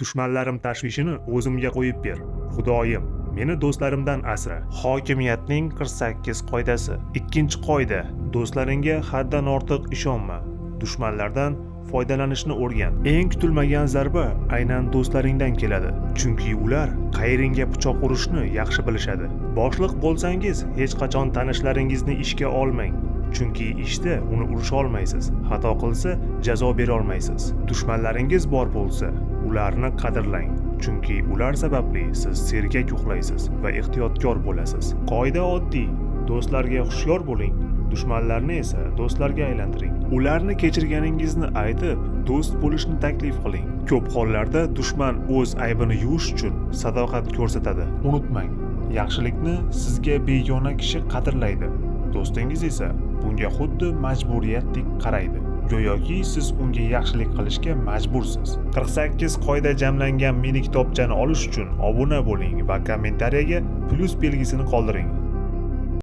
Dushmanlarim tashvishini o'zimga qo'yib ber. Xudoyim, meni do'stlarimdan asra. Hokimiyatning 48 qoidasi. Ikkinchi qoida: do'stlaringga haddan ortiq ishonma. Dushmanlardan foydalanishni o'rgan. Eng kutilmagan zarba aynan do'stlaringdan keladi. Chunki ular qayringga pichoq urishni yaxshi bilishadi. Boshliq bo'lsangiz, hech qachon tanishlaringizni ishga olmang. Chunki ishda uni urisha olmaysiz. Xato qilsa, jazo bera olmaysiz. Dushmanlaringiz bor bo'lsa, ularni qadrlang. Chunki ular sababli siz sergak uxlaysiz va ehtiyotkor bo'lasiz. Qoida oddiy: do'stlarga hushyor bo'ling, dushmanlarni esa do'stlarga aylantiring. Ularni kechirganingizni aytib, do'st bo'lishni taklif qiling. Ko'p hollarda dushman o'z aybini yuvish uchun sadoqat ko'rsatadi. Unutmang, yaxshilikni sizga begona kishi qadrlaydi. Do'stingiz esa bunga xuddi majburiyatdek qaraydi. Go'yoki siz unga yaxshilik qilishga majbursiz. 48 qoida jamlangan mini kitobchani olish uchun obuna bo'ling va kommentariyaga plus belgisini qoldiring.